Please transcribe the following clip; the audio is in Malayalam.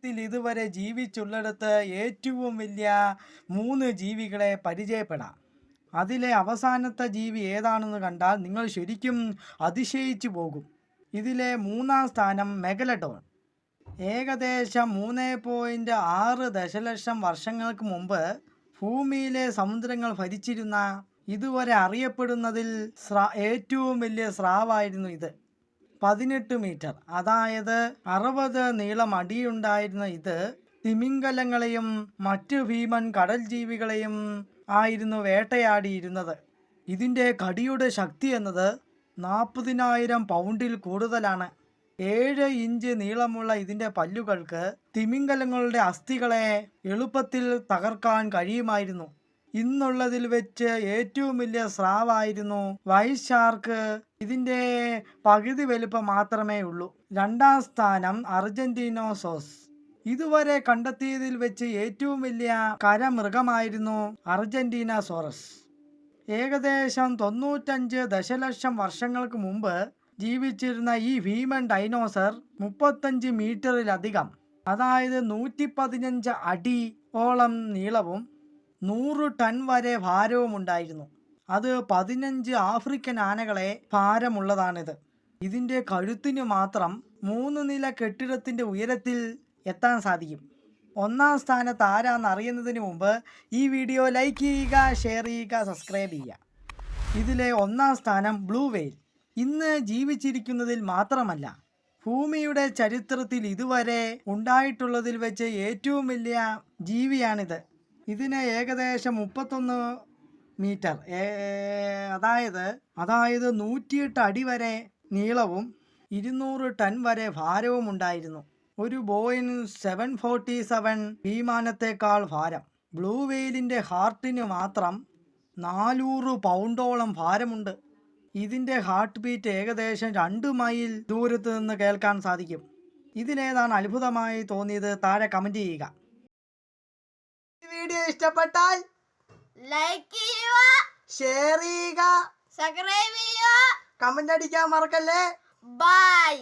പ്രപഞ്ചത്തിൽ ഇതുവരെ ജീവിച്ചുള്ളിടത്ത് ഏറ്റവും വലിയ 3 ജീവികളെ പരിചയപ്പെടാം. അതിലെ അവസാനത്തെ ജീവി ഏതാണെന്ന് കണ്ടാൽ നിങ്ങൾ ശരിക്കും അതിശയിച്ചു പോകും. ഇതിലെ 3-ാം സ്ഥാനം മെഗലഡോൺ. ഏകദേശം 3.6 ദശലക്ഷം വർഷങ്ങൾക്ക് മുമ്പ് ഭൂമിയിലെ സമുദ്രങ്ങൾ ഭരിച്ചിരുന്ന ഇതുവരെ അറിയപ്പെടുന്നതിൽ ഏറ്റവും വലിയ സ്രാവായിരുന്നു ഇത്. 18 മീറ്റർ, അതായത് 60 നീളം അടിയുണ്ടായിരുന്ന ഇത് തിമിംഗലങ്ങളെയും മറ്റ് ഭീമൻ കടൽ ജീവികളെയും ആയിരുന്നു വേട്ടയാടിയിരുന്നത്. ഇതിൻ്റെ കടിയുടെ ശക്തി എന്നത് 40,000 പൗണ്ടിൽ കൂടുതലാണ്. 7 ഇഞ്ച് നീളമുള്ള ഇതിൻ്റെ പല്ലുകൾക്ക് തിമിംഗലങ്ങളുടെ അസ്ഥികളെ എളുപ്പത്തിൽ തകർക്കാൻ കഴിയുമായിരുന്നു. ഇന്നുള്ളതിൽ വെച്ച് ഏറ്റവും വലിയ സ്രാവായിരുന്നു വൈറ്റ് ഷാർക്ക്. ഇതിൻ്റെ പകുതി വലുപ്പം മാത്രമേ ഉള്ളൂ. 2-ാം സ്ഥാനം അർജന്റീനോസോസ്. ഇതുവരെ കണ്ടെത്തിയതിൽ വെച്ച് ഏറ്റവും വലിയ കരമൃഗമായിരുന്നു അർജന്റീനോസോറസ്. ഏകദേശം 95 ദശലക്ഷം വർഷങ്ങൾക്ക് മുമ്പ് ജീവിച്ചിരുന്ന ഈ ഭീമൻ ഡൈനോസർ 35 മീറ്ററിലധികം, അതായത് 115 അടിയോളം നീളവും 100 ടൺ വരെ ഭാരവും ഉണ്ടായിരുന്നു. അത് 15 ആഫ്രിക്കൻ ആനകളെ ഭാരമുള്ളതാണിത്. ഇതിൻ്റെ കഴുത്തിന് മാത്രം 3 നില കെട്ടിടത്തിൻ്റെ ഉയരത്തിൽ എത്താൻ സാധിക്കും. 1-ാം സ്ഥാനത്ത് ആരാന്ന് അറിയുന്നതിന് മുമ്പ് ഈ വീഡിയോ ലൈക്ക് ചെയ്യുക, ഷെയർ ചെയ്യുക, സബ്സ്ക്രൈബ് ചെയ്യുക. ഇതിലെ 1-ാം സ്ഥാനം ബ്ലൂ വെയിൽ. ഇന്ന് ജീവിച്ചിരിക്കുന്നതിൽ മാത്രമല്ല, ഭൂമിയുടെ ചരിത്രത്തിൽ ഇതുവരെ ഉണ്ടായിട്ടുള്ളതിൽ വെച്ച് ഏറ്റവും വലിയ ജീവിയാണിത്. ഇതിന് ഏകദേശം 31 മീറ്റർ, അതായത് 108 അടി വരെ നീളവും 200 ടൺ വരെ ഭാരവും ഉണ്ടായിരുന്നു. ഒരു ബോയിങ് 747 വിമാനത്തേക്കാൾ ഭാരം. ബ്ലൂ വെയിലിൻ്റെ ഹാർട്ടിന് മാത്രം 400 പൗണ്ടോളം ഭാരമുണ്ട്. ഇതിൻ്റെ ഹാർട്ട് ബീറ്റ് ഏകദേശം 2 മൈൽ ദൂരത്ത് നിന്ന് കേൾക്കാൻ സാധിക്കും. ഇതിലേതാണ് അത്ഭുതമായി തോന്നിയത്? താഴെ കമൻറ്റ് ചെയ്യുക. വീഡിയോ ഇഷ്ടപ്പെട്ടാൽ ലൈക്ക് ചെയ്യുക, ഷെയർ ചെയ്യുക, സബ്സ്ക്രൈബ് ചെയ്യുക, കമന്റ് അടിക്കാൻ മറക്കല്ലേ. ബൈ.